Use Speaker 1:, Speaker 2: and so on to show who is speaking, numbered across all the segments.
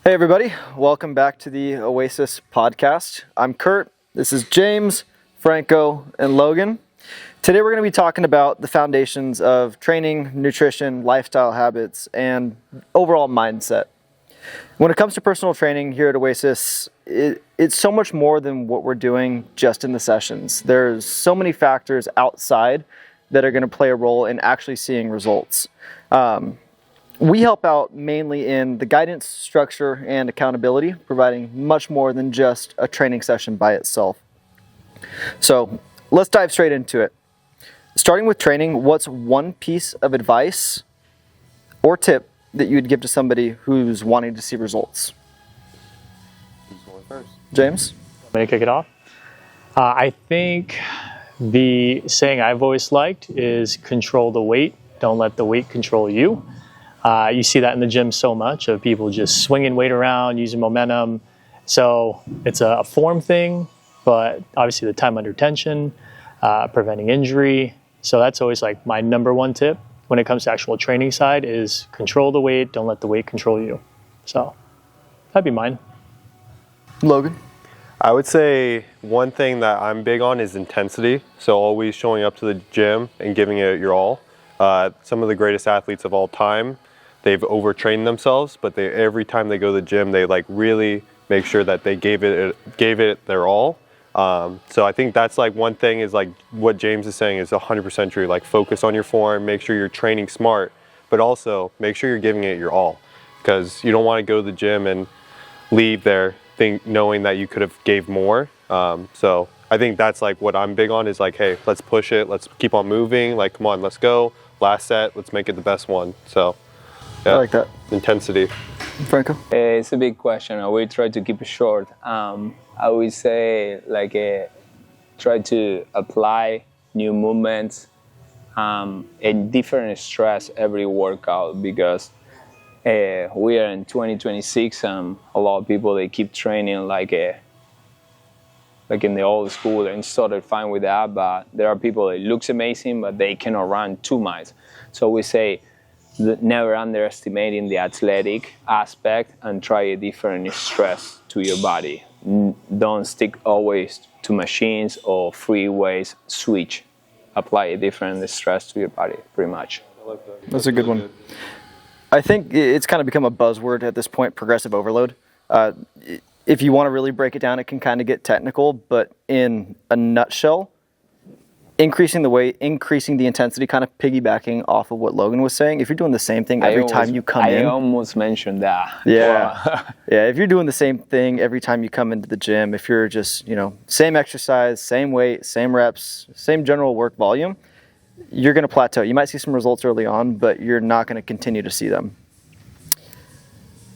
Speaker 1: Hey everybody, welcome back to the Oasis podcast. I'm Kurt, this is James, Franco, and Logan. Today we're going to be talking about the foundations of training, nutrition, lifestyle habits, and overall mindset. When it comes to personal training here at Oasis, it's so much more than what we're doing just in the sessions. There's so many factors outside that are going to play a role in actually seeing results. We help out mainly in the guidance, structure, and accountability, providing much more than just a training session by itself. So let's dive straight into it. Starting with training, what's one piece of advice or tip that you would give to somebody who's wanting to see results?
Speaker 2: Who's going first?
Speaker 1: James?
Speaker 3: I'm going to kick it off. I think the saying I've always liked is control the weight, don't let the weight control you. You see that in the gym so much of people just swinging weight around, using momentum. So it's a form thing, but obviously the time under tension, preventing injury. So that's always like my number one tip when it comes to actual training side is control the weight, don't let the weight control you. So that'd be mine.
Speaker 1: Logan?
Speaker 2: I would say one thing that I'm big on is intensity. So always showing up to the gym and giving it your all. Some of the greatest athletes of all time, they've overtrained themselves, but every time they go to the gym, they like really make sure that they gave it their all. So I think that's like one thing is like what James is saying is 100% true. Like focus on your form, make sure you're training smart, but also make sure you're giving it your all, because you don't want to go to the gym and leave there knowing that you could have gave more. So I think that's like what I'm big on is like, hey, let's push it, let's keep on moving. Like, come on, let's go. Last set, let's make it the best one. So. Yeah,
Speaker 1: I like that.
Speaker 2: Intensity.
Speaker 1: Franco?
Speaker 4: It's a big question. I will try to keep it short. I would say try to apply new movements and different stress every workout, because we are in 2026 and a lot of people, they keep training like in the old school and started fine with that, but there are people that looks amazing but they cannot run 2 miles. So we say never underestimating the athletic aspect and try a different stress to your body. Don't stick always to machines or free weights. Switch. Apply a different stress to your body, pretty much.
Speaker 2: I like that.
Speaker 1: That's a good one. I think it's kind of become a buzzword at this point, progressive overload. If you want to really break it down, it can kind of get technical, but in a nutshell, increasing the weight, increasing the intensity, kind of piggybacking off of what Logan was saying. If you're doing the same thing every time you come in.
Speaker 4: I almost mentioned that.
Speaker 1: Yeah. Yeah, if you're doing the same thing every time you come into the gym, if you're just, same exercise, same weight, same reps, same general work volume, you're going to plateau. You might see some results early on, but you're not going to continue to see them.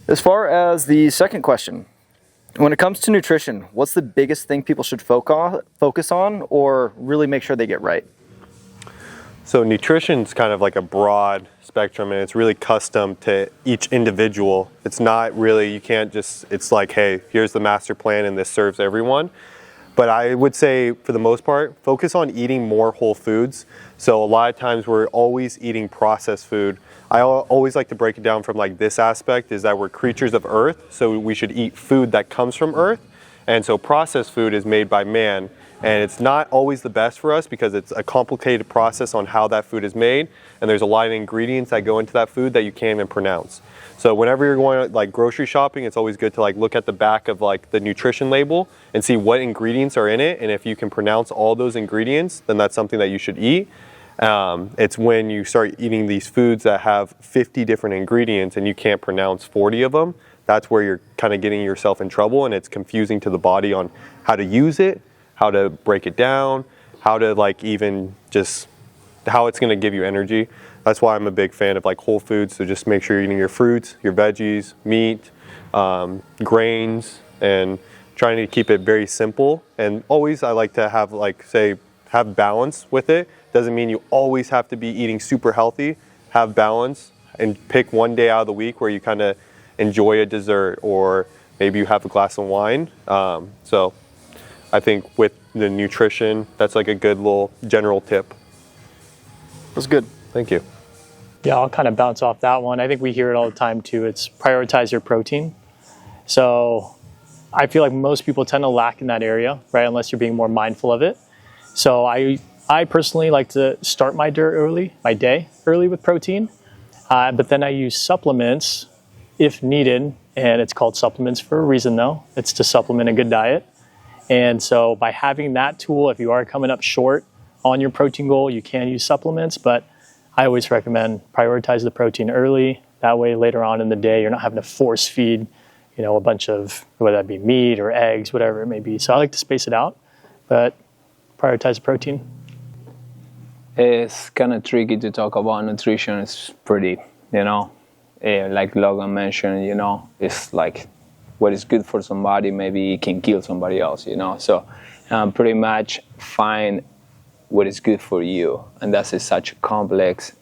Speaker 1: As far as the second question, when it comes to nutrition, what's the biggest thing people should focus on or really make sure they get right?
Speaker 2: So nutrition is kind of like a broad spectrum, and it's really custom to each individual. It's not really, you can't just, it's like, hey, here's the master plan and this serves everyone. But I would say, for the most part, focus on eating more whole foods. So a lot of times we're always eating processed food. I always like to break it down from like this aspect is that we're creatures of earth, so we should eat food that comes from earth. And so processed food is made by man, and it's not always the best for us because it's a complicated process on how that food is made, and there's a lot of ingredients that go into that food that you can't even pronounce. So whenever you're going like grocery shopping, it's always good to like look at the back of like the nutrition label and see what ingredients are in it, and if you can pronounce all those ingredients, then that's something that you should eat. It's when you start eating these foods that have 50 different ingredients and you can't pronounce 40 of them, that's where you're kind of getting yourself in trouble, and it's confusing to the body on how to use it, how to break it down, how to like even just how it's going to give you energy. That's why I'm a big fan of like whole foods. So just make sure you're eating your fruits, your veggies, meat, grains, and trying to keep it very simple. And always I like to have like have balance with it. Doesn't mean you always have to be eating super healthy. Have balance and pick one day out of the week where you kind of enjoy a dessert, or maybe you have a glass of wine. So I think with the nutrition, that's like a good little general tip.
Speaker 1: That's good.
Speaker 2: Thank you.
Speaker 3: Yeah, I'll kind of bounce off that one. I think we hear it all the time too. It's prioritize your protein. So I feel like most people tend to lack in that area, right? Unless you're being more mindful of it. So I personally like to start my day early with protein, but then I use supplements if needed, and it's called supplements for a reason though. It's to supplement a good diet. And so by having that tool, if you are coming up short on your protein goal, you can use supplements, but I always recommend prioritize the protein early. That way later on in the day, you're not having to force feed, a bunch of, whether that be meat or eggs, whatever it may be. So I like to space it out, but prioritize the protein.
Speaker 4: It's kind of tricky to talk about nutrition. It's pretty, like Logan mentioned, it's like what is good for somebody, maybe it can kill somebody else, So pretty much find what is good for you. And that's such a complex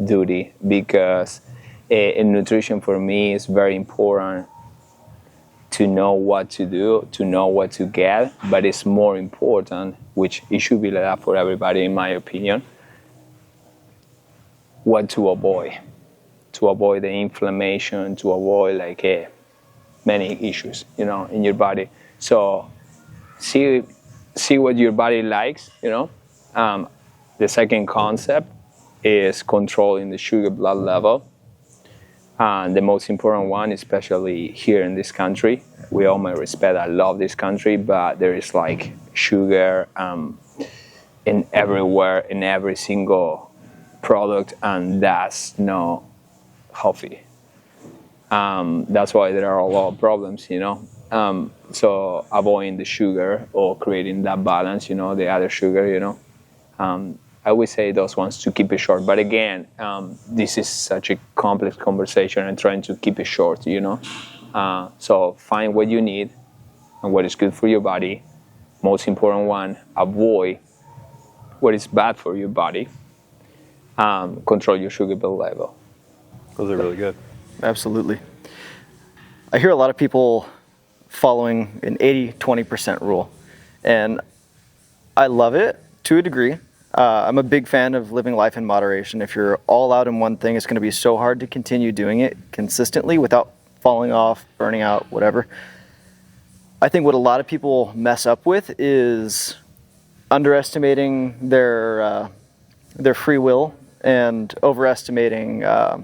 Speaker 4: duty, because in nutrition for me it's very important to know what to do, to know what to get, but it's more important, which it should be like that for everybody in my opinion, what to avoid the inflammation, to avoid many issues, in your body. So see what your body likes, The second concept is controlling the sugar blood level. The most important one, especially here in this country, we all may respect, I love this country, but there is sugar in everywhere, in every single product, and that's not healthy. That's why there are a lot of problems, So avoiding the sugar or creating that balance, the other sugar, I would say those ones to keep it short. But again, this is such a complex conversation and trying to keep it short, So find what you need and what is good for your body. Most important one, avoid what is bad for your body. Control your sugar blood level.
Speaker 2: Those are really good.
Speaker 1: Absolutely. I hear a lot of people following an 80-20% rule, and I love it to a degree. I'm a big fan of living life in moderation. If you're all out in one thing, it's going to be so hard to continue doing it consistently without falling off, burning out, whatever. I think what a lot of people mess up with is underestimating their free will and overestimating, I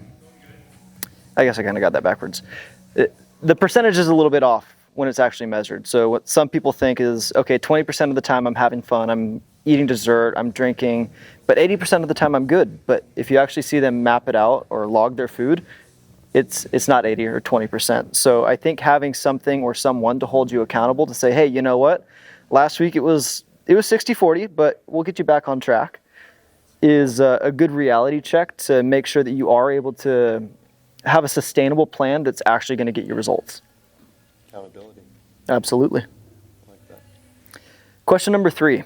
Speaker 1: guess I kind of got that backwards. The percentage is a little bit off when it's actually measured. So what some people think is, okay, 20% of the time I'm having fun, I'm eating dessert, I'm drinking, but 80% of the time I'm good. But if you actually see them map it out or log their food, it's not 80 or 20%. So I think having something or someone to hold you accountable to say, hey, you know what? Last week it was 60-40, but we'll get you back on track, is a good reality check to make sure that you are able to have a sustainable plan that's actually going to get you results.
Speaker 2: Accountability.
Speaker 1: Absolutely.
Speaker 2: I like that.
Speaker 1: Question number 3.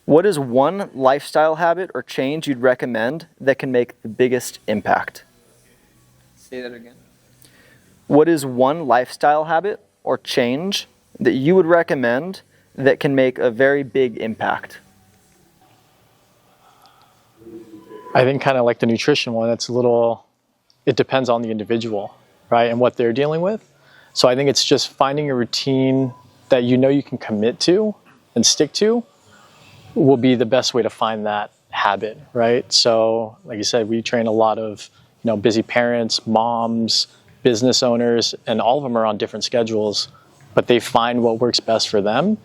Speaker 1: What is one lifestyle habit or change you'd recommend that can make the biggest impact?
Speaker 4: Say that again.
Speaker 1: What is one lifestyle habit or change that you would recommend that can make a very big impact?
Speaker 3: I think kind of like the nutrition one, it depends on the individual, right, and what they're dealing with. So I think it's just finding a routine that you can commit to and stick to will be the best way to find that habit, right? So like you said, we train a lot of busy parents, moms, business owners, and all of them are on different schedules, but they find what works best for them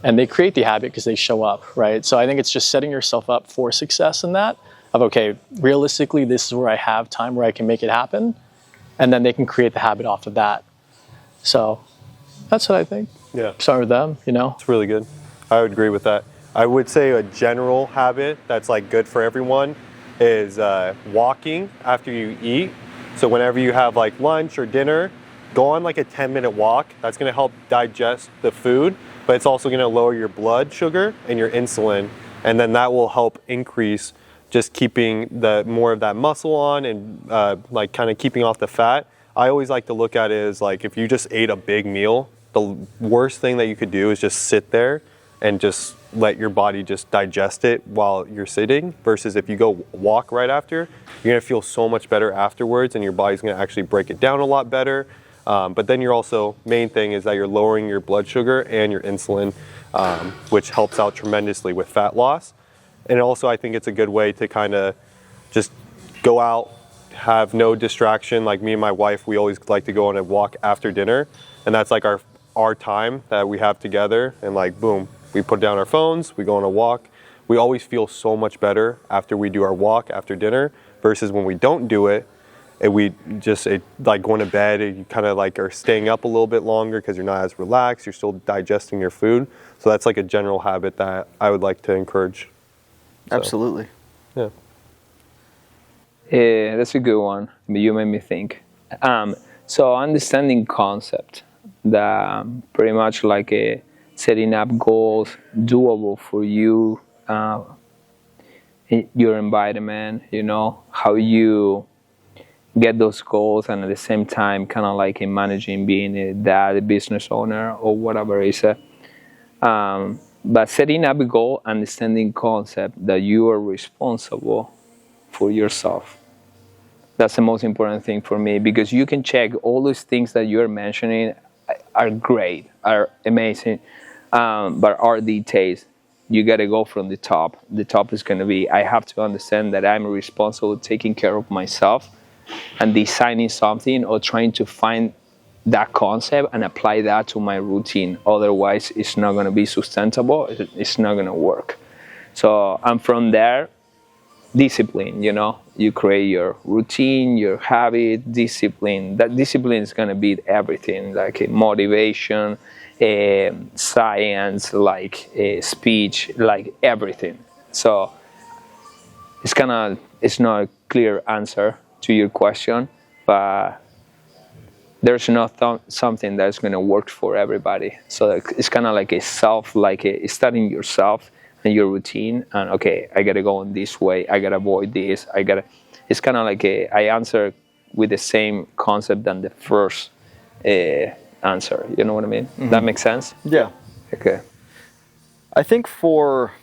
Speaker 3: and they create the habit because they show up, right? So I think it's just setting yourself up for success in that of, okay, realistically, this is where I have time where I can make it happen, and then they can create the habit off of that. So that's what I think.
Speaker 2: Yeah.
Speaker 3: Start with them,
Speaker 2: It's really good. I would agree with that. I would say a general habit that's good for everyone is walking after you eat. So whenever you have lunch or dinner, go on a 10-minute walk. That's going to help digest the food, but it's also going to lower your blood sugar and your insulin, and then that will help increase just keeping more of that muscle on and kind of keeping off the fat. I always like to look at it as if you just ate a big meal, the worst thing that you could do is just sit there and just let your body just digest it while you're sitting, versus if you go walk right after, you're gonna feel so much better afterwards and your body's gonna actually break it down a lot better. But then you're also, main thing is that you're lowering your blood sugar and your insulin, which helps out tremendously with fat loss. And also I think it's a good way to kind of just go out, have no distraction. Like me and my wife, we always like to go on a walk after dinner. And that's like our time that we have together. And like, boom, we put down our phones, we go on a walk. We always feel so much better after we do our walk after dinner versus when we don't do it. And we just like going to bed, you kind of like are staying up a little bit longer because you're not as relaxed, you're still digesting your food. So that's like a general habit that I would like to encourage. So,
Speaker 1: Absolutely.
Speaker 2: Yeah.
Speaker 4: Yeah, that's a good one. You made me think. So understanding concept, that pretty much like setting up goals doable for you, your environment, you know, how you get those goals, and at the same time kind of like in managing being a dad, a business owner, or whatever it is. But setting up a goal, understanding concept that you are responsible for yourself. That's the most important thing for me, because you can check all those things that you're mentioning are great, are amazing, but are details. You got to go from the top. The top is going to be, I have to understand that I'm responsible for taking care of myself and designing something or trying to find that concept and apply that to my routine. Otherwise, it's not going to be sustainable. It's not going to work. So, and from there, discipline, you know, you create your routine, your habit, discipline. That discipline is going to be everything, like motivation, science, like speech, like everything. So it's not a clear answer to your question, but there's not something that's going to work for everybody. So it's kind of like a studying yourself and your routine, and okay, I got to go on this way, I got to avoid this, it's kind of like I answer with the same concept than the first answer. You know what I mean? Mm-hmm. That makes sense?
Speaker 1: Yeah.
Speaker 4: Okay.
Speaker 1: I think for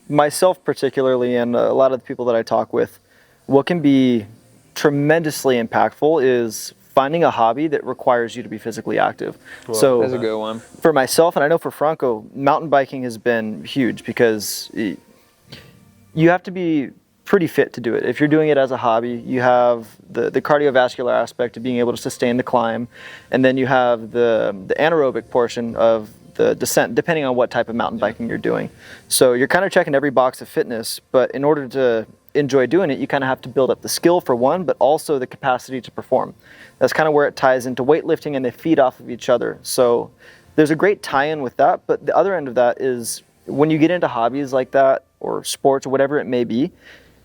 Speaker 1: myself particularly, and a lot of the people that I talk with, what can be tremendously impactful is finding a hobby that requires you to be physically active.
Speaker 4: Well,
Speaker 1: so
Speaker 4: that's a good one.
Speaker 1: For myself, and I know for Franco, mountain biking has been huge because you have to be pretty fit to do it. If you're doing it as a hobby, you have the cardiovascular aspect of being able to sustain the climb, and then you have the anaerobic portion of the descent, depending on what type of mountain biking you're doing. So you're kind of checking every box of fitness, but in order to enjoy doing it, you kind of have to build up the skill for one, but also the capacity to perform. That's kind of where it ties into weightlifting, and they feed off of each other. So there's a great tie-in with that, but the other end of that is when you get into hobbies like that, or sports, or whatever it may be,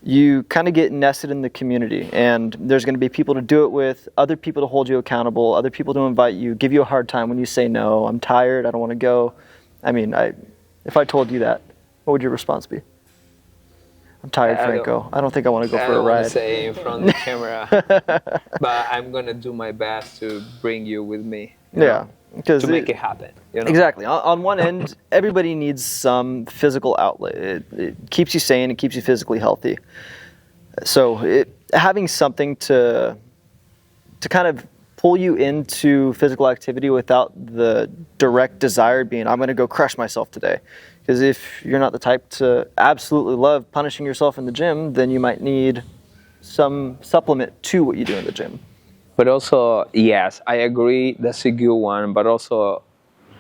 Speaker 1: you kind of get nested in the community, and there's going to be people to do it with, other people to hold you accountable, other people to invite you, give you a hard time when you say no, I'm tired, I don't want to go. I mean, if I told you that, what would your response be? I'm tired, Franco. I don't think I want to go for a ride.
Speaker 4: I don't say in front of the camera, but I'm going to do my best to bring you with me.
Speaker 1: Yeah.
Speaker 4: To make it happen. You know?
Speaker 1: Exactly. On one end, everybody needs some physical outlet. It keeps you sane. It keeps you physically healthy. So having something to kind of pull you into physical activity without the direct desire being, I'm going to go crush myself today. Because if you're not the type to absolutely love punishing yourself in the gym, then you might need some supplement to what you do in the gym.
Speaker 4: But also, yes, I agree, that's a good one, but also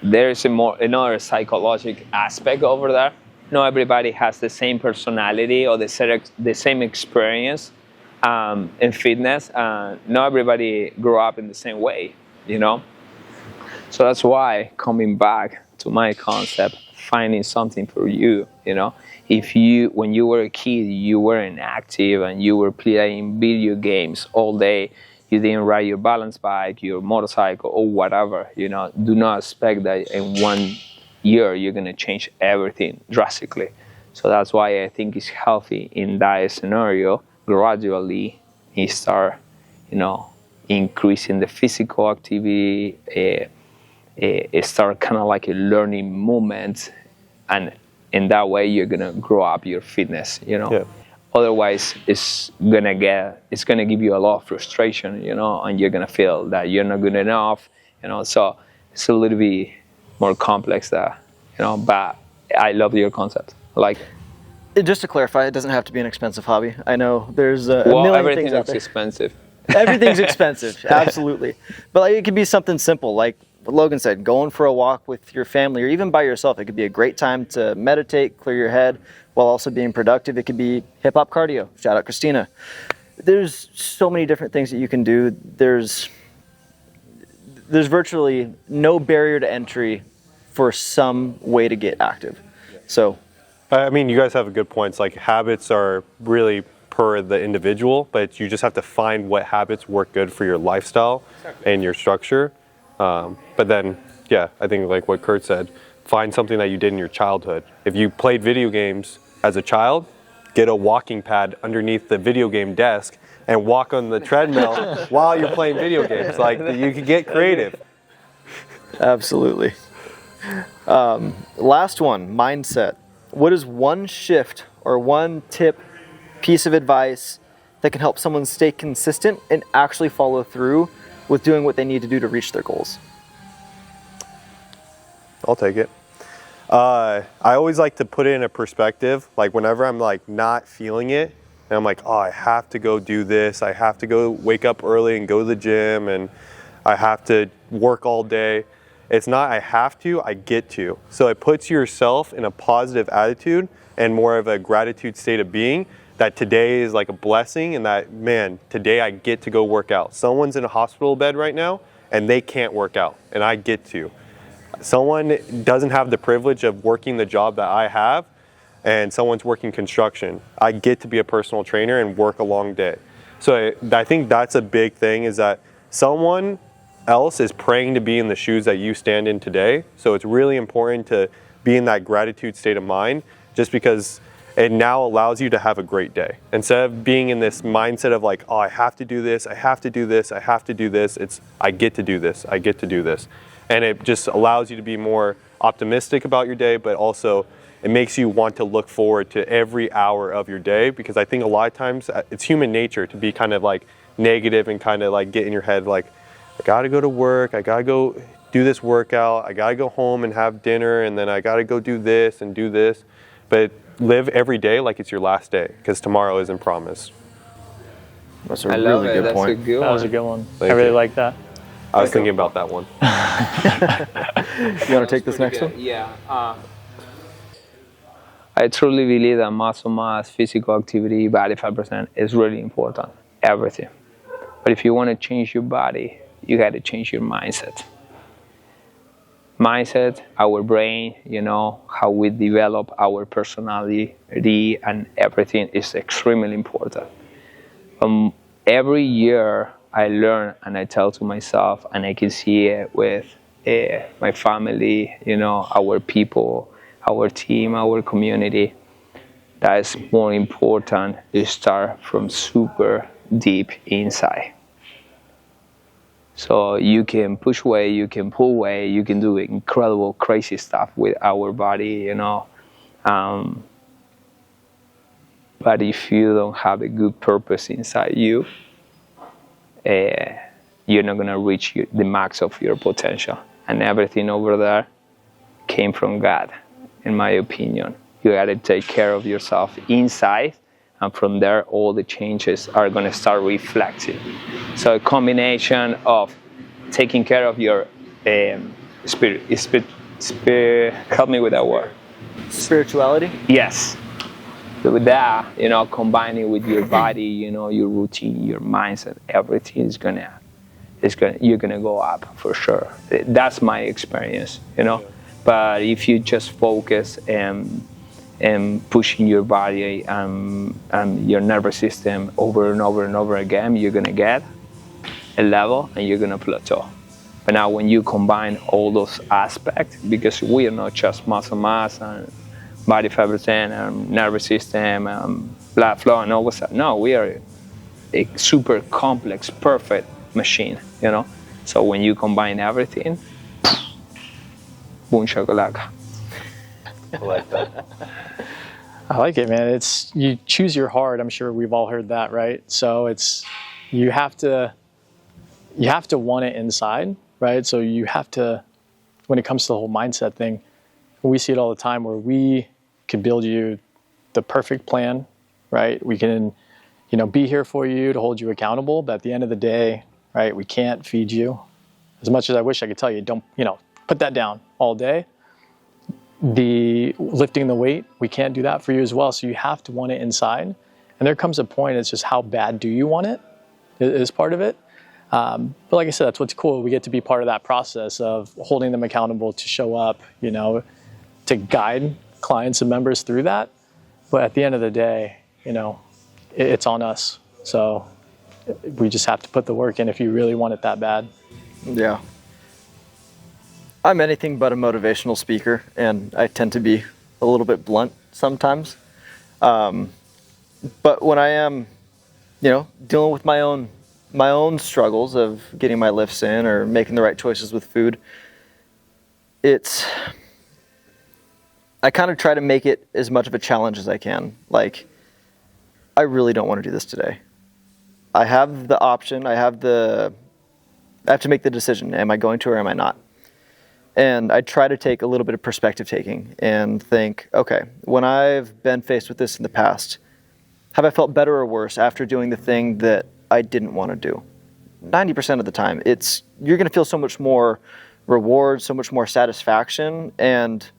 Speaker 4: there is another psychological aspect over there. Not everybody has the same personality or the same experience in fitness. Not everybody grew up in the same way, you know? So that's why, coming back to my concept, finding something for you, you know? When you were a kid, you weren't active and you were playing video games all day, you didn't ride your balance bike, your motorcycle, or whatever, you know, do not expect that in 1 year you're going to change everything drastically. So that's why I think it's healthy in that scenario, gradually you start, you know, increasing the physical activity, start kind of like a learning movement, and in that way you're going to grow up your fitness, you know.
Speaker 2: Yeah.
Speaker 4: Otherwise, it's gonna give you a lot of frustration, and you're gonna feel that you're not good enough, So it's a little bit more complex that, But I love your concept. I like it.
Speaker 1: Just to clarify, it doesn't have to be an expensive hobby. I know there's a
Speaker 4: Well,
Speaker 1: million
Speaker 4: everything
Speaker 1: things out
Speaker 4: is
Speaker 1: there.
Speaker 4: expensive.
Speaker 1: Everything's expensive, absolutely. But like, it could be something simple, like what Logan said, going for a walk with your family or even by yourself. It could be a great time to meditate, clear your head, while also being productive. It could be hip-hop cardio. Shout out Christina. There's so many different things that you can do. There's virtually no barrier to entry for some way to get active. So,
Speaker 2: I mean, you guys have a good point. It's like habits are really per the individual, but you just have to find what habits work good for your lifestyle and your structure. But then, yeah, I think like what Kurt said, find something that you did in your childhood. If you played video games as a child, get a walking pad underneath the video game desk and walk on the treadmill while you're playing video games. Like, you can get creative.
Speaker 1: absolutely. Last one, mindset. What is one shift or one tip, piece of advice that can help someone stay consistent and actually follow through with doing what they need to do to reach their goals?
Speaker 2: I'll take it. I always like to put it in a perspective, like whenever I'm like not feeling it, and I'm like, oh, I have to go do this, I have to go wake up early and go to the gym, and I have to work all day. It's not I have to, I get to. So it puts yourself in a positive attitude and more of a gratitude state of being, that today is like a blessing, and that, man, today I get to go work out. Someone's in a hospital bed right now and they can't work out, and I get to. Someone doesn't have the privilege of working the job that I have, and someone's working construction. I get to be a personal trainer and work a long day. So I think that's a big thing, is that someone else is praying to be in the shoes that you stand in today. So it's really important to be in that gratitude state of mind, just because it now allows you to have a great day. Instead of being in this mindset of like, oh, I have to do this, I have to do this, I have to do this, it's I get to do this, I get to do this. And it just allows you to be more optimistic about your day, but also it makes you want to look forward to every hour of your day, because I think a lot of times it's human nature to be kind of like negative and kind of like get in your head like, I gotta go to work, I gotta go do this workout, I gotta go home and have dinner, and then I gotta go do this and do this. But live every day like it's your last day, because tomorrow isn't promised.
Speaker 1: That's a really good point.
Speaker 3: That was a good one.
Speaker 2: Thank
Speaker 3: I really
Speaker 2: you.
Speaker 3: like that.
Speaker 2: I was thinking about that one.
Speaker 1: You want to take this next one?
Speaker 4: Yeah. I truly believe that muscle mass, physical activity, body fat percent is really important. Everything. But if you want to change your body, you got to change your mindset. Mindset, our brain, how we develop our personality and everything is extremely important. Every year I learn and I tell to myself, and I can see it with my family, our people, our team, our community, that is more important to start from super deep inside. So you can push weight, you can pull weight, you can do incredible, crazy stuff with our body, but if you don't have a good purpose inside you, you're not gonna reach the max of your potential. And everything over there came from God, in my opinion. You gotta take care of yourself inside, and from there, all the changes are gonna start reflecting. So a combination of taking care of your spirit, help me with that word.
Speaker 1: Spirituality?
Speaker 4: Yes. So with that, combining with your body, your routine, your mindset, everything you're gonna go up for sure. That's my experience, But if you just focus and pushing your body and your nervous system over and over and over again, you're gonna get a level and you're gonna plateau. But now when you combine all those aspects, because we are not just muscle mass and body fat percent and nervous system and blood flow and all that stuff. No, we are a super complex, perfect machine, So when you combine everything, boom shakalaka.
Speaker 2: I like that.
Speaker 3: I like it, man. It's, you choose your hard. I'm sure we've all heard that, right? So it's, you have to want it inside, right? So you have to, when it comes to the whole mindset thing, we see it all the time where we can build you the perfect plan, right? We can, be here for you to hold you accountable, but at the end of the day, right, we can't feed you. As much as I wish I could tell you, don't, put that down all day. The lifting the weight, we can't do that for you as well. So you have to want it inside. And there comes a point, it's just how bad do you want it is part of it. But like I said, that's what's cool. We get to be part of that process of holding them accountable to show up, to guide clients and members through that. But at the end of the day, it's on us. So we just have to put the work in if you really want it that bad.
Speaker 1: Yeah. I'm anything but a motivational speaker, and I tend to be a little bit blunt sometimes. But when I am, dealing with my own struggles of getting my lifts in or making the right choices with food, I kind of try to make it as much of a challenge as I can. Like, I really don't want to do this today. I have the option. I have to make the decision. Am I going to or am I not? And I try to take a little bit of perspective taking and think, okay, when I've been faced with this in the past, have I felt better or worse after doing the thing that I didn't want to do? 90% of the time, you're going to feel so much more reward, so much more satisfaction, and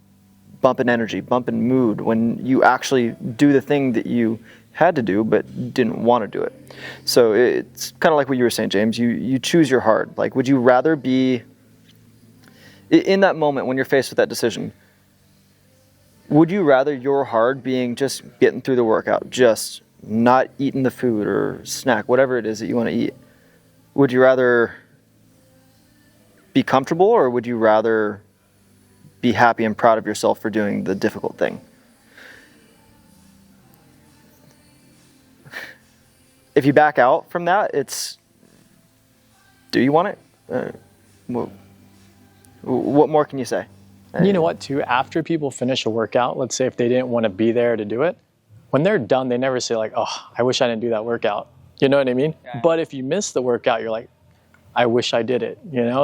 Speaker 1: bump in energy, bump in mood when you actually do the thing that you had to do but didn't want to do it. So it's kind of like what you were saying, James. You choose your hard. Like, would you rather be in that moment when you're faced with that decision? Would you rather your hard being just getting through the workout, just not eating the food or snack, whatever it is that you want to eat? Would you rather be comfortable, or would you rather be happy and proud of yourself for doing the difficult thing? If you back out from that, do you want it? What more can you say?
Speaker 3: You know what, too? After people finish a workout, let's say if they didn't want to be there to do it, when they're done, they never say like, oh, I wish I didn't do that workout. You know what I mean? Yeah. But if you miss the workout, you're like, I wish I did it,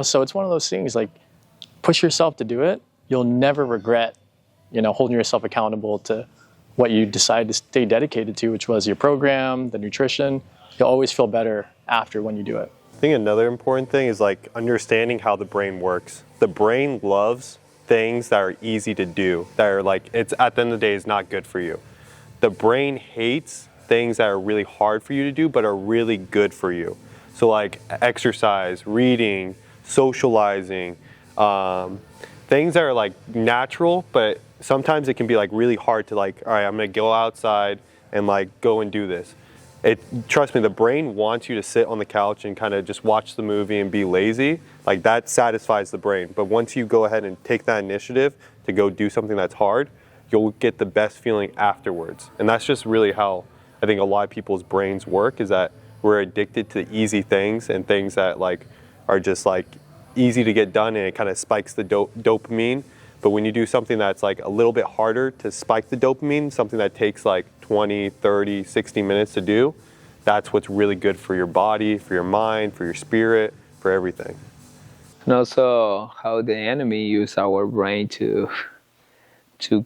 Speaker 3: So it's one of those things, like, push yourself to do it. You'll never regret, holding yourself accountable to what you decide to stay dedicated to, which was your program, the nutrition. You'll always feel better after when you do it.
Speaker 2: I think another important thing is like understanding how the brain works. The brain loves things that are easy to do, that are like, it's at the end of the day is not good for you. The brain hates things that are really hard for you to do but are really good for you. So like exercise, reading, socializing, things that are like natural, but sometimes it can be like really hard to like, all right, I'm gonna go outside and like go and do this. Trust me, the brain wants you to sit on the couch and kind of just watch the movie and be lazy. Like, that satisfies the brain. But once you go ahead and take that initiative to go do something that's hard, you'll get the best feeling afterwards. And that's just really how I think a lot of people's brains work, is that we're addicted to easy things and things that like are just like easy to get done, and it kind of spikes the dopamine. But when you do something that's like a little bit harder to spike the dopamine, something that takes like 20, 30, 60 minutes to do, that's what's really good for your body, for your mind, for your spirit, for everything.
Speaker 4: And also how the enemy use our brain to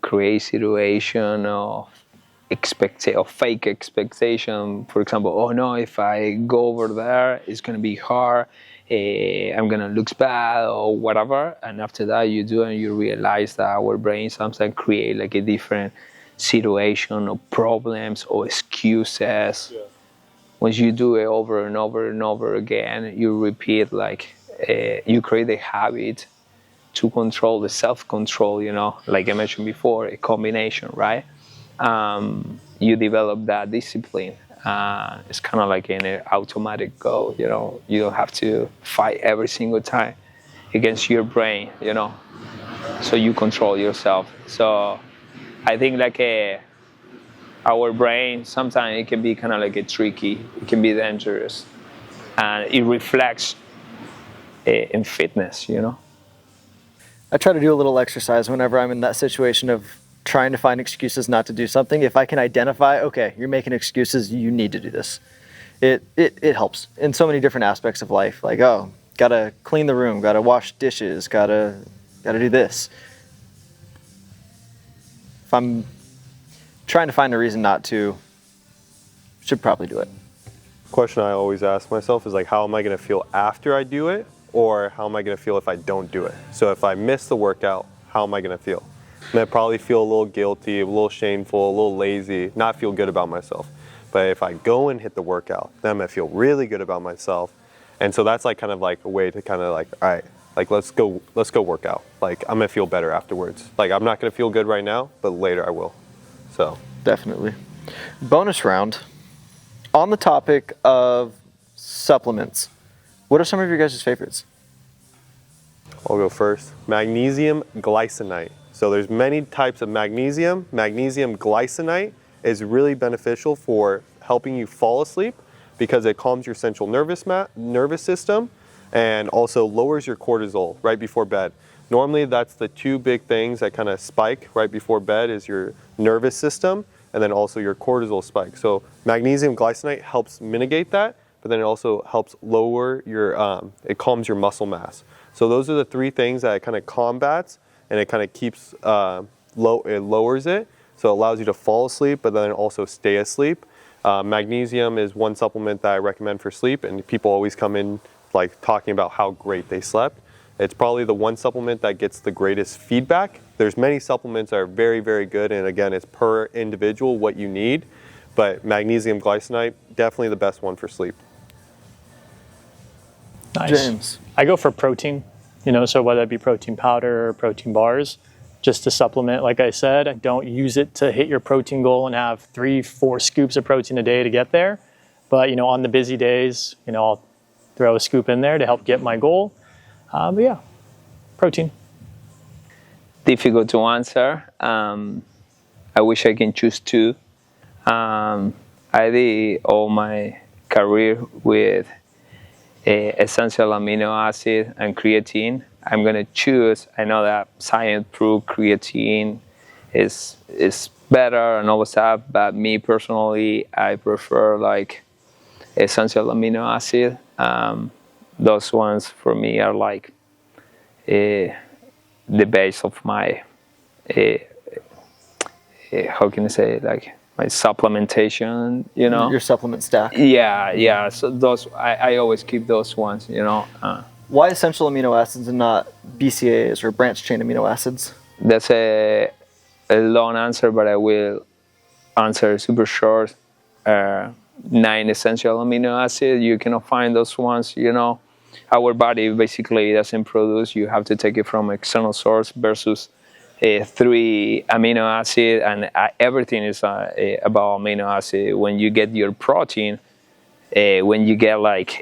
Speaker 4: create situation of fake expectation. For example, oh no, if I go over there, it's gonna be hard. I'm gonna look bad or whatever. And after that, you do and you realize that our brain sometimes create like a different situation or problems or excuses. Yeah. Once you do it over and over and over again, you repeat, like you create a habit to control the self-control, like I mentioned before, a combination, right? You develop that discipline. It's kind of like an automatic go, you don't have to fight every single time against your brain, so you control yourself. So I think like our brain, sometimes it can be kind of like a tricky, it can be dangerous, and it reflects in fitness,
Speaker 1: I try to do a little exercise whenever I'm in that situation of trying to find excuses not to do something. If I can identify, okay, you're making excuses, you need to do this. It helps in so many different aspects of life. Like, oh, gotta clean the room, gotta wash dishes, gotta do this. If I'm trying to find a reason not to, should probably do it.
Speaker 2: Question I always ask myself is like, how am I going to feel after I do it, or how am I going to feel if I don't do it? So if I miss the workout, how am I going to feel? I'm going to probably feel a little guilty, a little shameful, a little lazy, not feel good about myself. But if I go and hit the workout, then I'm going to feel really good about myself. And so that's like kind of like a way to kind of like, all right, like let's go work out. Like I'm going to feel better afterwards. Like I'm not going to feel good right now, but later I will. So
Speaker 1: definitely. Bonus round. On the topic of supplements, what are some of your guys' favorites?
Speaker 2: I'll go first. Magnesium glycinate. So there's many types of magnesium. Magnesium glycinate is really beneficial for helping you fall asleep because it calms your central nervous system and also lowers your cortisol right before bed. Normally that's the two big things that kind of spike right before bed is your nervous system and then also your cortisol spike. So magnesium glycinate helps mitigate that, but then it also helps lower your, it calms your muscle mass. So those are the three things that it kind of combats, and it kind of keeps, it lowers it. So it allows you to fall asleep, but then also stay asleep. Magnesium is one supplement that I recommend for sleep, and people always come in like talking about how great they slept. It's probably the one supplement that gets the greatest feedback. There's many supplements that are very, very good, and again, it's per individual what you need, but magnesium glycinate, definitely the best one for sleep.
Speaker 3: Nice.
Speaker 1: James.
Speaker 3: I go for protein, so whether it be protein powder or protein bars, just to supplement. Like I said, I don't use it to hit your protein goal and have 3-4 scoops of protein a day to get there. But, on the busy days, I'll throw a scoop in there to help get my goal. But yeah, protein.
Speaker 4: Difficult to answer. I wish I can choose two. I did all my career with essential amino acid and creatine. I'm gonna choose. I know that science proved creatine is better and all stuff, but me personally, I prefer like essential amino acid. Those ones for me are like the base of my how can I say it? Like my supplementation,
Speaker 1: Your supplement stack.
Speaker 4: Yeah. So those I always keep those ones,
Speaker 1: Why essential amino acids and not BCAAs or branched chain amino acids?
Speaker 4: That's a long answer, but I will answer super short. 9 essential amino acids, you cannot find those ones, Our body basically doesn't produce, you have to take it from external source versus 3 amino acid, and everything is about amino acid. When you get your protein, when you get like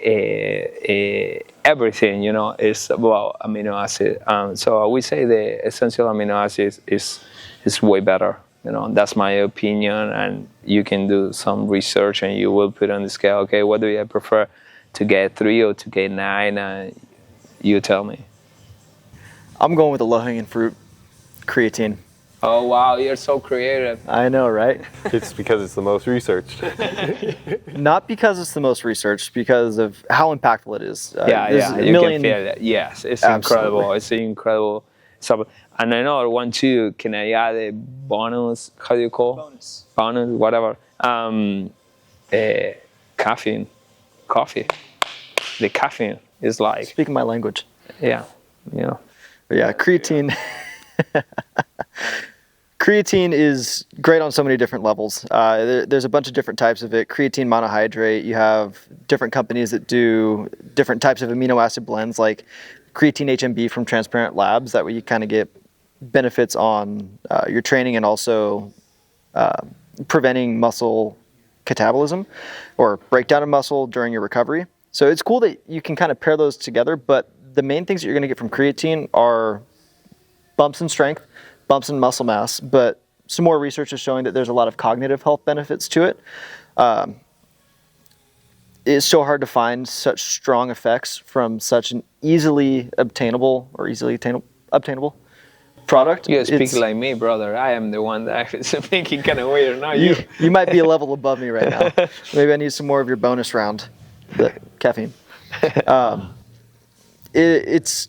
Speaker 4: everything, is about amino acid. So I would say the essential amino acids is way better. That's my opinion, and you can do some research and you will put on the scale, okay, what do I prefer, to get 3 or to get 9? You tell me.
Speaker 1: I'm going with the low-hanging fruit, creatine.
Speaker 4: Oh, wow, you're so creative.
Speaker 1: I know, right?
Speaker 2: It's because it's the most researched.
Speaker 1: Not because it's the most researched, because of how impactful it is.
Speaker 4: Yeah, you can feel that. Yes, it's
Speaker 1: Absolutely.
Speaker 4: incredible. It's incredible. And another one too, can I add a bonus? How do you call? Bonus, whatever. Caffeine. Coffee. The caffeine is like...
Speaker 1: Speaking my language.
Speaker 4: Yeah,
Speaker 1: But yeah, creatine. Creatine is great on so many different levels. There's a bunch of different types of it. Creatine monohydrate. You have different companies that do different types of amino acid blends, like creatine HMB from Transparent Labs. That way you kind of get benefits on your training and also preventing muscle catabolism or breakdown of muscle during your recovery. So it's cool that you can kind of pair those together, but the main things that you're going to get from creatine are bumps in strength, bumps in muscle mass, but some more research is showing that there's a lot of cognitive health benefits to it. It's so hard to find such strong effects from such an easily obtainable product.
Speaker 4: You speak
Speaker 1: It's-
Speaker 4: like me, brother. I am the one that is making kind of weird, not you.
Speaker 1: you might be a level above me right now. Maybe I need some more of your bonus round, the caffeine. It's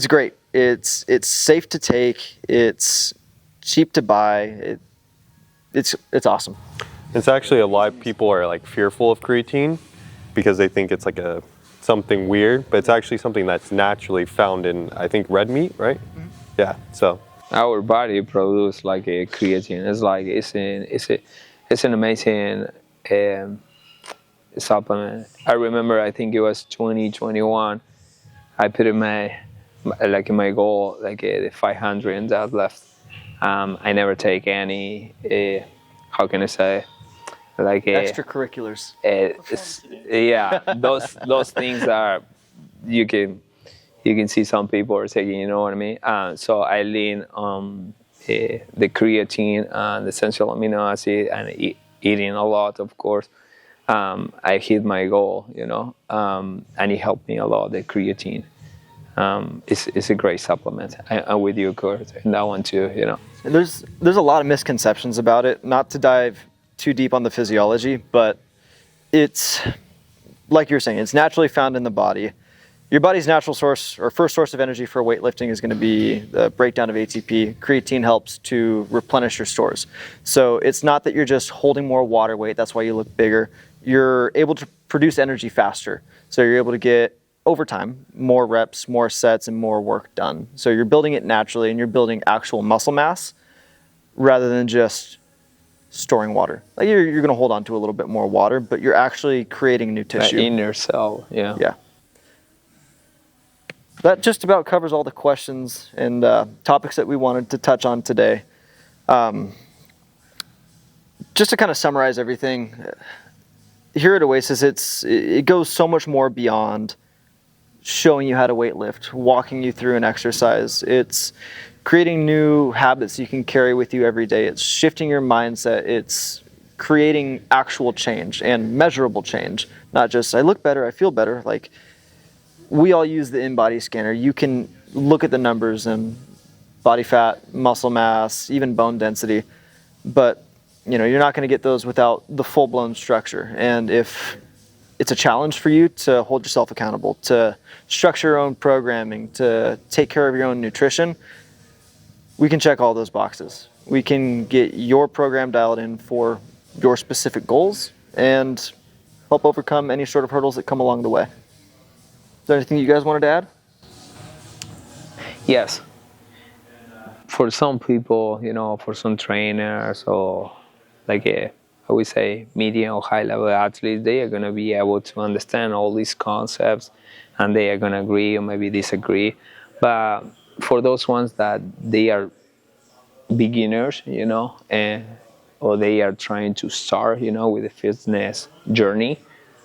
Speaker 1: great. It's safe to take. It's cheap to buy. It's awesome.
Speaker 2: It's actually a lot of people are like fearful of creatine because they think it's like something weird, but it's actually something that's naturally found in, I think, red meat, right? Mm-hmm. Yeah. So
Speaker 4: Our body produces like a creatine. It's like it's an amazing supplement. I remember, I think it was 2021. I put in my goal the 500 in deadlift. I never take any. How can I say?
Speaker 1: Extracurriculars.
Speaker 4: Yeah, those things are you can see some people are taking. You know what I mean? So I lean on the creatine and the essential amino acid and eating a lot, of course. I hit my goal, and it helped me a lot. The creatine. It's a great supplement. I'm with you, Kurt, and that one too.
Speaker 1: There's a lot of misconceptions about it. Not to dive too deep on the physiology, but it's like you're saying, it's naturally found in the body. Your body's natural source or first source of energy for weightlifting is going to be the breakdown of ATP. Creatine helps to replenish your stores. So it's not that you're just holding more water weight, that's why you look bigger. You're able to produce energy faster. So you're able to get, over time, more reps, more sets, and more work done. So you're building it naturally and you're building actual muscle mass rather than just storing water. Like you're going to hold on to a little bit more water, but you're actually creating new tissue.
Speaker 4: In your cell, yeah.
Speaker 1: Yeah. That just about covers all the questions and topics that we wanted to touch on today. Just to kind of summarize everything, here at Oasis, it goes so much more beyond showing you how to weight lift, walking you through an exercise. It's creating new habits you can carry with you every day. It's shifting your mindset. It's creating actual change and measurable change. Not just, I look better, I feel better. Like, we all use the in-body scanner. You can look at the numbers and body fat, muscle mass, even bone density. But, you're not going to get those without the full-blown structure. And if it's a challenge for you to hold yourself accountable, to structure your own programming, to take care of your own nutrition, we can check all those boxes. We can get your program dialed in for your specific goals and help overcome any sort of hurdles that come along the way. Is there anything you guys wanted to add?
Speaker 4: Yes. For some people, for some trainers or I would say medium or high level athletes, they are going to be able to understand all these concepts and they are going to agree or maybe disagree. But for those ones that they are beginners, or they are trying to start, with the fitness journey,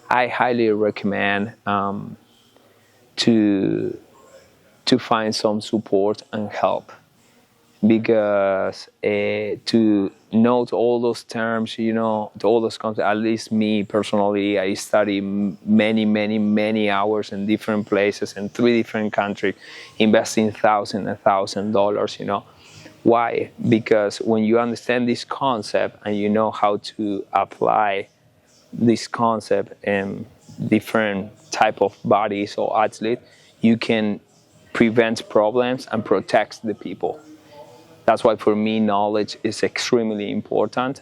Speaker 4: I highly recommend to find some support and help, because to note all those terms, all those concepts, at least me personally, I study many hours in different places in 3 different countries, investing $1,000. Why? Because when you understand this concept and you know how to apply this concept in different type of bodies or athletes, you can prevent problems and protect the people. That's why for me, knowledge is extremely important.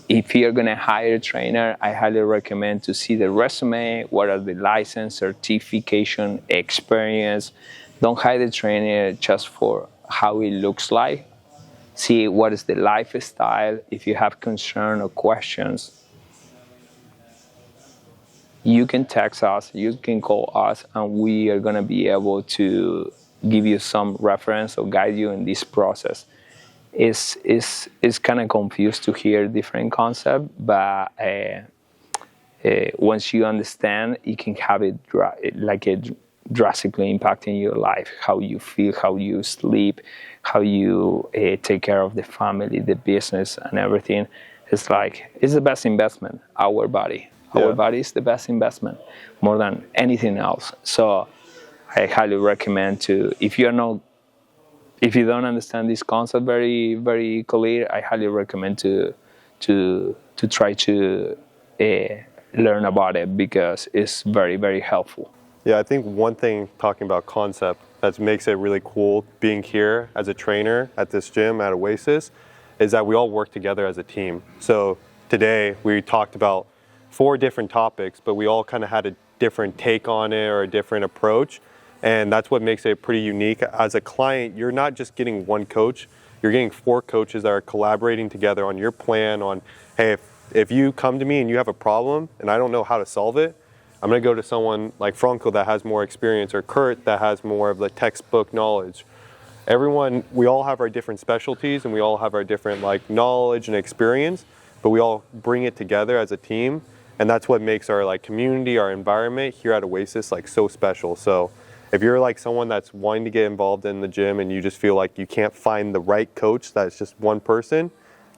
Speaker 4: If you're going to hire a trainer, I highly recommend to see the resume, what are the license, certification, experience. Don't hire the trainer just for how it looks like. See what is the lifestyle. If you have concern or questions, you can text us, you can call us, and we are going to be able to give you some reference or guide you in this process. It's kind of confused to hear different concepts, but once you understand, you can have it drastically impacting your life, how you feel, how you sleep, how you take care of the family, the business, and everything. It's the best investment, our body.
Speaker 2: Yeah.
Speaker 4: Our body is the best investment, more than anything else. So I highly recommend if you're not if you don't understand this concept very, very clear, I highly recommend to try to learn about it, because it's very, very helpful.
Speaker 2: Yeah, I think one thing, talking about concept, that makes it really cool being here as a trainer at this gym at Oasis is that we all work together as a team. So today we talked about 4 different topics, but we all kind of had a different take on it or a different approach. And that's what makes it pretty unique. As a client, you're not just getting one coach, you're getting 4 coaches that are collaborating together on your plan on, hey, if you come to me and you have a problem and I don't know how to solve it, I'm gonna go to someone like Franco that has more experience, or Kurt that has more of the textbook knowledge. Everyone, we all have our different specialties and we all have our different like knowledge and experience, but we all bring it together as a team. And that's what makes our like community, our environment here at Oasis like so special. So if you're like someone that's wanting to get involved in the gym and you just feel like you can't find the right coach that's just one person,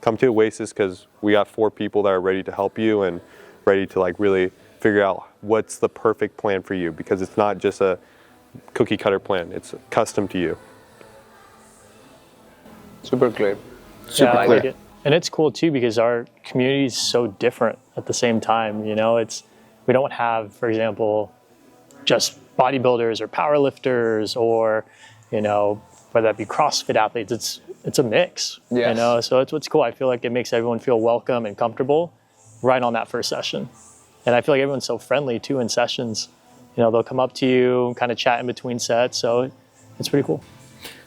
Speaker 2: come to Oasis, because we got 4 people that are ready to help you and ready to like really figure out what's the perfect plan for you, because it's not just a cookie cutter plan, it's custom to you.
Speaker 4: Super clear.
Speaker 3: Yeah, I like it. And it's cool too, because our community is so different at the same time. You know, we don't have, for example, just bodybuilders or powerlifters, or, you know, whether that be CrossFit athletes. It's a mix.
Speaker 4: Yes.
Speaker 3: You know, so it's what's cool. I feel like it makes everyone feel welcome and comfortable right on that first session. And I feel like everyone's so friendly too in sessions. You know, they'll come up to you, kind of chat in between sets. So it's pretty cool.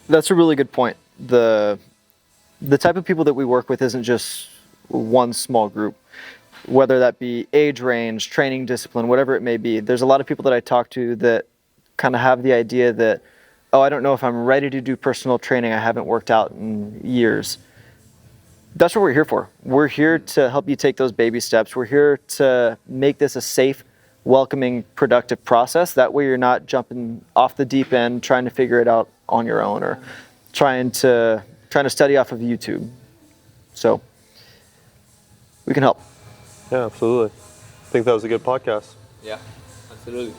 Speaker 1: That's a really good point. The type of people that we work with isn't just one small group, whether that be age range, training discipline, whatever it may be. There's a lot of people that I talk to that kind of have the idea that, oh, I don't know if I'm ready to do personal training. I haven't worked out in years. That's what we're here for. We're here to help you take those baby steps. We're here to make this a safe, welcoming, productive process. That way you're not jumping off the deep end trying to figure it out on your own, or trying to study off of YouTube. So we can help.
Speaker 2: Yeah, absolutely. I think that was a good podcast.
Speaker 4: Yeah, absolutely.